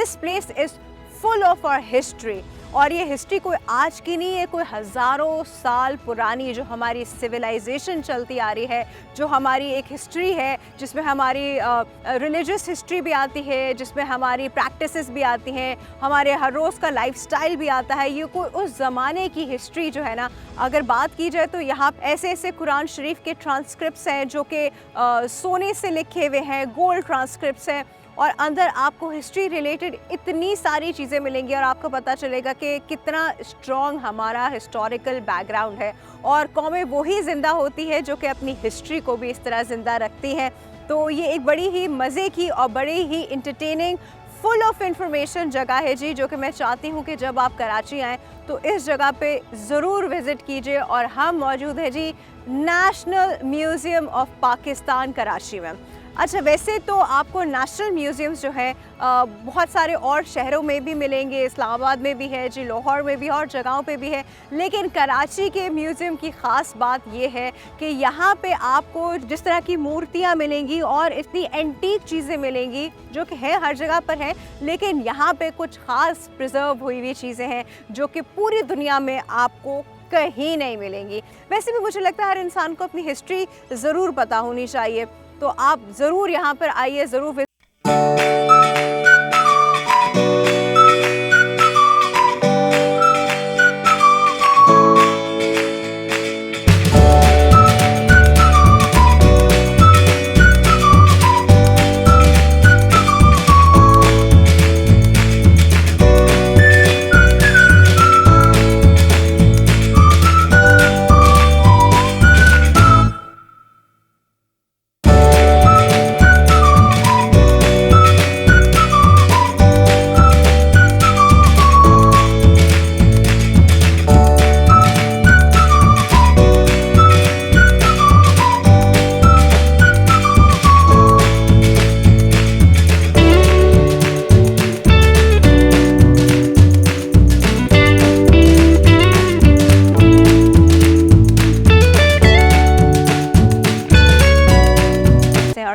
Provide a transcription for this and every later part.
This place is full of our history. और ये history कोई आज की नहीं है, कोई हज़ारों साल पुरानी जो हमारी सिविलाइजेशन चलती आ रही है, जो हमारी एक हिस्ट्री है, जिसमें हमारी रिलीजियस हिस्ट्री भी आती है, जिसमें हमारी प्रैक्टिसेस भी आती हैं, हमारे हर रोज़ का लाइफस्टाइल भी आता है। ये कोई उस ज़माने की हिस्ट्री जो है ना, अगर बात की जाए तो यहाँ ऐसे ऐसे कुरान शरीफ के ट्रांसक्रिप्ट्स हैं जो कि सोने से लिखे हुए हैं, गोल्ड ट्रांसक्रिप्ट्स हैं, और अंदर आपको हिस्ट्री रिलेटेड इतनी सारी चीज़ें मिलेंगी और आपको पता चलेगा कि कितना स्ट्रॉन्ग हमारा हिस्टोरिकल बैकग्राउंड है। और कौमें वही ज़िंदा होती है जो कि अपनी हिस्ट्री को भी इस तरह ज़िंदा रखती हैं। तो ये एक बड़ी ही मज़े की और बड़ी ही इंटरटेनिंग, फुल ऑफ इंफॉर्मेशन जगह है जी, जो कि मैं चाहती हूँ कि जब आप कराची आएँ तो इस जगह पे ज़रूर विज़िट कीजिए। और हम मौजूद हैं जी National Museum of Pakistan Karachi में। अच्छा, वैसे तो आपको नेशनल म्यूज़ियम्स जो है बहुत सारे और शहरों में भी मिलेंगे, इस्लामाबाद में भी है जी, लाहौर में भी और जगहों पे भी है, लेकिन कराची के म्यूज़ियम की ख़ास बात ये है कि यहाँ पे आपको जिस तरह की मूर्तियाँ मिलेंगी और इतनी एंटीक चीज़ें मिलेंगी जो कि है हर जगह पर है, लेकिन यहाँ पे कुछ ख़ास प्रिजर्व हुई हुई चीज़ें हैं जो कि पूरी दुनिया में आपको कहीं नहीं मिलेंगी। वैसे भी मुझे लगता है हर इंसान को अपनी हिस्ट्री ज़रूर पता होनी चाहिए, तो आप ज़रूर यहाँ पर आइए, ज़रूर।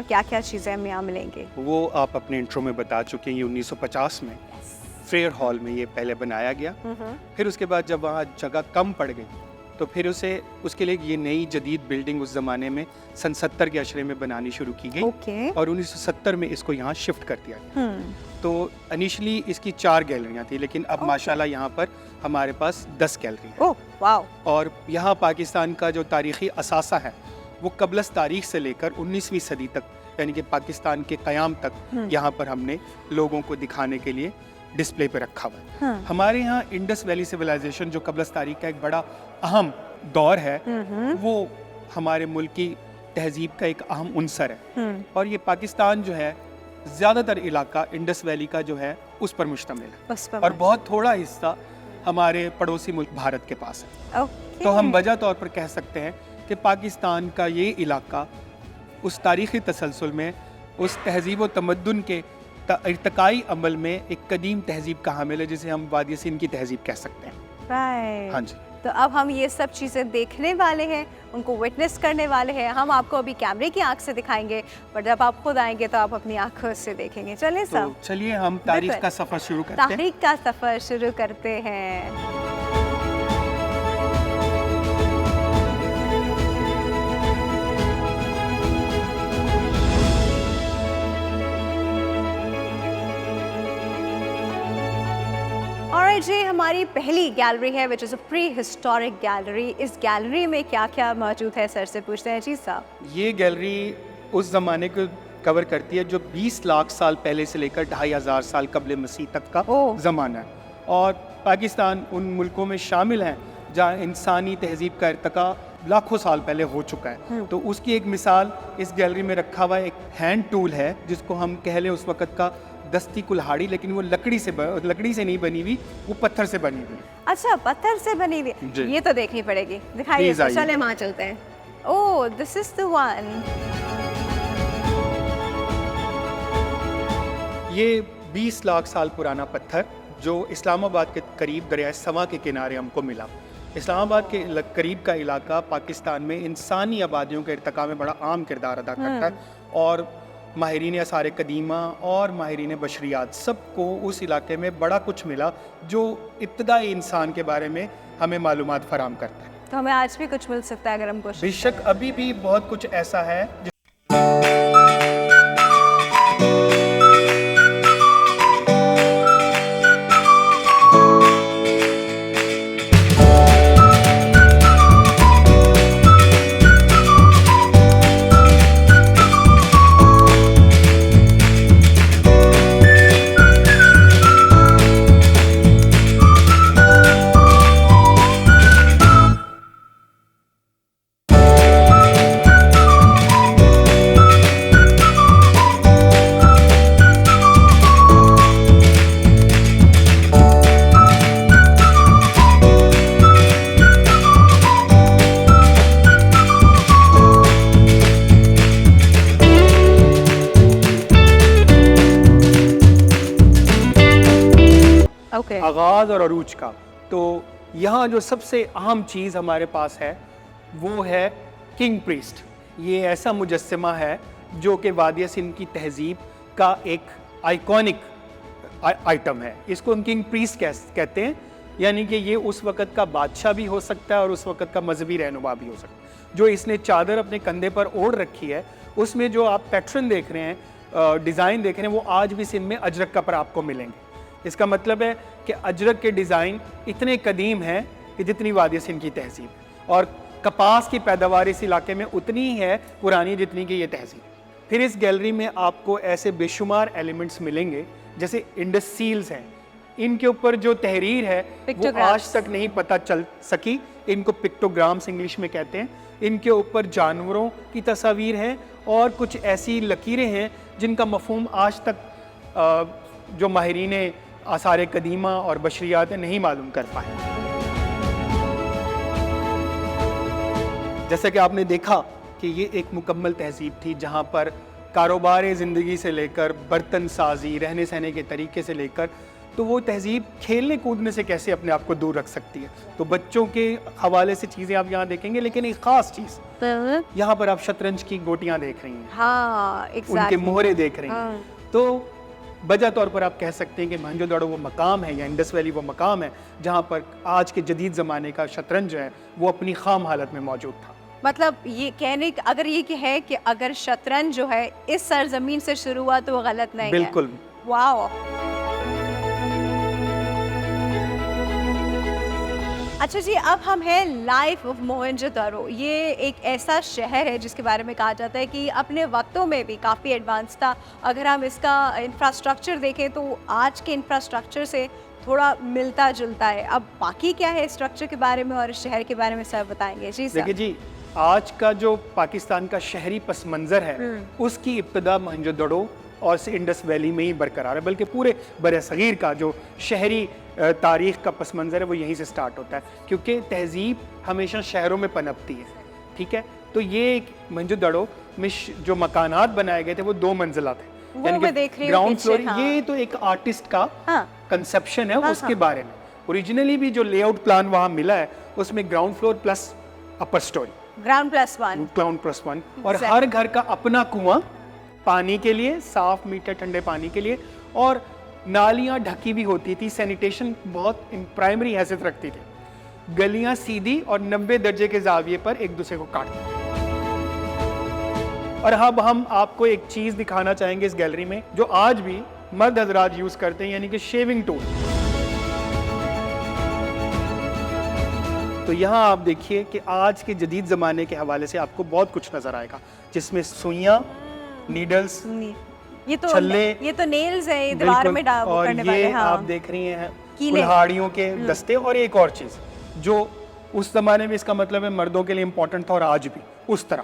क्या क्या चीज़ें हमें यहाँ मिलेंगी? वो आप अपने इंट्रो में बता चुके हैं। ये 1950 में फेयर हॉल में ये पहले बनाया गया। फिर उसके बाद जब वहाँ जगह कम पड़ गई तो फिर उसके लिए ये नई जदीद बिल्डिंग उस ज़माने में सन 70 के अशरे में बनानी शुरू की गई और 1970 में इसको यहाँ शिफ्ट कर दिया गया। तो इनिशियली इसकी 4 गैलरियाँ थी, लेकिन अब माशाल्लाह यहाँ पर हमारे पास 10 गैलरी हैं। और यहाँ पाकिस्तान का जो तारीख़ी असासा है वो कबलस तारीख से लेकर 19वीं सदी तक, यानी कि पाकिस्तान के क़याम तक यहाँ पर हमने लोगों को दिखाने के लिए डिस्प्ले पे रखा हुआ है। हमारे यहाँ इंडस वैली सिविलाइजेशन जो कबलस तारीख का एक बड़ा अहम दौर है, वो हमारे मुल्क की तहजीब का एक अहम उनसर है। और ये पाकिस्तान जो है ज़्यादातर इलाका इंडस वैली का जो है उस पर मुश्तमिल है और बहुत थोड़ा हिस्सा हमारे पड़ोसी मुल्क भारत के पास है। तो हम वजह तौर पर कह सकते हैं कि पाकिस्तान का ये इलाका उस तारीख़ी तसलसल में, उस तहजीब व तमद्दुन के इर्तिकाई अमल में एक कदीम तहजीब का हामिल है, जिसे हम वादी सिंध की तहजीब कह सकते हैं। हाँ जी। तो अब हम ये सब चीज़ें देखने वाले हैं, उनको विटनेस करने वाले हैं। हम आपको अभी कैमरे की आंख से दिखाएंगे, पर जब आप खुद आएंगे तो आप अपनी आंखों से देखेंगे। चलें सब, चलिए हम तारीख का सफ़र शुरू करते हैं। तारीख का सफ़र शुरू करते हैं। जी, हमारी पहली गैलरी है which is a pre historic gallery. इस गैलरी में क्या क्या मौजूद है, सर से पूछते हैं जी साहब। ये गैलरी उस ज़माने को कवर करती है जो 20 लाख साल पहले से लेकर 2500 साल कबल मसीह तक का ज़माना है। और पाकिस्तान उन मुल्कों में शामिल हैं जहाँ इंसानी तहजीब का इर्तिका लाखों साल पहले हो चुका है। तो उसकी एक मिसाल इस गैलरी में रखा हुआ एक हैंड टूल है, जिसको हम कह लें उस वक़्त का दस्ती कुल्हाड़ी, लेकिन वो लकड़ी से नहीं बनी हुई, वो पत्थर से बनी हुई। अच्छा, पत्थर से बनी हुई, ये तो देखनी पड़ेगी। दिखाइए, चले वहाँ चलते हैं। ओह, दिस इज द वन। ये 20 लाख साल पुराना पत्थर जो इस्लामाबाद के करीब दरिया सवा के किनारे हमको मिला। इस्लामाबाद के करीब का इलाका पाकिस्तान में इंसानी आबादियों के इर्तिका में बड़ा आम किरदार अदा करता है और माहिरीन आसार कदीमा और माहिरीन बशरियात सबको उस इलाके में बड़ा कुछ मिला जो इब्तदाई इंसान के बारे में हमें मालूमात फराहम करता है। तो हमें आज भी कुछ मिल सकता है अगर हम कोशिश बेशक अभी भी बहुत कुछ ऐसा है आगाज़ और अरूज का। तो यहाँ जो सबसे अहम चीज़ हमारे पास है वो है किंग प्रीस्ट। ये ऐसा मुजस्समा है जो कि वादिया सिंध की तहजीब का एक आइकॉनिक आइटम है। इसको हम किंग प्रीस्ट कहते हैं, यानी कि ये उस वक़्त का बादशाह भी हो सकता है और उस वक़्त का मजहबी रहनुमा भी हो सकता है। जो इसने चादर अपने कंधे पर ओढ़ रखी है, उसमें जो आप पैटर्न देख रहे हैं, डिज़ाइन देख रहे हैं, वो आज भी सिंध में अजरक का पर आपको मिलेंगे। इसका मतलब है कि अजरक के डिज़ाइन इतने कदीम हैं कि जितनी वादिया सिंध की तहजीब, और कपास की पैदावार इस इलाके में उतनी ही है पुरानी जितनी कि ये तहजीब। फिर इस गैलरी में आपको ऐसे बेशुमार एलिमेंट्स मिलेंगे जैसे इंडस सील्स हैं। इनके ऊपर जो तहरीर है वो आज तक नहीं पता चल सकी। इनको पिक्टोग्राम्स इंग्लिश में कहते हैं। इनके ऊपर जानवरों की तस्वीर हैं और कुछ ऐसी लकीरें हैं जिनका मफहूम आज तक जो माहिरीन आसार कदीमा और बशरियात नहीं मालूम कर पाए। जैसा कि आपने देखा कि ये एक मुकम्मल तहजीब थी जहाँ पर कारोबार ज़िंदगी से लेकर बर्तन साजी, रहने सहने के तरीके से लेकर, तो वो तहजीब खेलने कूदने से कैसे अपने आप को दूर रख सकती है। तो बच्चों के हवाले से चीज़ें आप यहाँ देखेंगे, लेकिन एक ख़ास चीज़ यहाँ पर आप शतरंज की गोटियाँ देख रही हैं। हाँ, उनके मोहरे देख रही हैं। तो वजह तौर पर आप कह सकते हैं कि मोहनजोदड़ो वो मकाम है या इंडस वैली वो मकाम है जहाँ पर आज के जदीद ज़माने का शतरंज है वो अपनी खाम हालत में मौजूद था। मतलब ये कहने अगर ये है कि अगर शतरंज जो है इस सरजमीन से शुरू हुआ तो वो गलत नहीं बिल्कुल। है। वाओ। अच्छा जी, अब हम हैं लाइफ ऑफ मोहनजोदड़ो। ये एक ऐसा शहर है जिसके बारे में कहा जाता है कि अपने वक्तों में भी काफ़ी एडवांस था। अगर हम इसका इंफ्रास्ट्रक्चर देखें तो आज के इंफ्रास्ट्रक्चर से थोड़ा मिलता जुलता है। अब बाकी क्या है स्ट्रक्चर के बारे में और शहर के बारे में सब बताएंगे। जी सर। देखिए जी, आज का जो पाकिस्तान का शहरी पस मंज़र है उसकी इब्तदा मोहनजोदड़ो और इंडस वैली में ही बरकरार है, बल्कि पूरे बरसगीर का जो शहरी तारीख़ का पस मंज़र है वो यहीं से स्टार्ट होता है, क्योंकि तहजीब हमेशा शहरों में पनपती है। ठीक है, तो ये एक मोहनजोदड़ो में जो मकानात बनाए गए थे वो 2 मंजिला थे, यानी कि ग्राउंड फ्लोर। ये तो एक आर्टिस्ट का कंसेप्शन है उसके बारे में। ओरिजिनली भी जो लेआउट प्लान वहाँ मिला है उसमें ग्राउंड फ्लोर प्लस अपर स्टोरी, ग्राउंड प्लस वन, और हर घर का अपना कुआं पानी के लिए, साफ मीठे ठंडे पानी के लिए, और नालियां ढकी भी होती थी। सैनिटेशन बहुत प्राइमरी हैसियत रखती थी। गलियां सीधी और 90 दर्जे के जाविये पर एक दूसरे को काटती। और अब हम आपको एक चीज दिखाना चाहेंगे इस गैलरी में जो आज भी मर्द हजरात यूज करते हैं, यानी कि शेविंग टूल। तो यहाँ आप देखिए कि आज के जदीद ज़माने के हवाले से आपको बहुत कुछ नज़र आएगा, जिसमें सुइयाँ, नीडल्स, ये तो छल्ले, ये तो नेल्स है, ये दीवार में और करने ये वाले, हाँ। आप देख रही हैं कुल्हाड़ियों के दस्ते। और एक और चीज़ जो उस ज़माने में इसका मतलब है मर्दों के लिए इम्पोर्टेंट था और आज भी उस तरह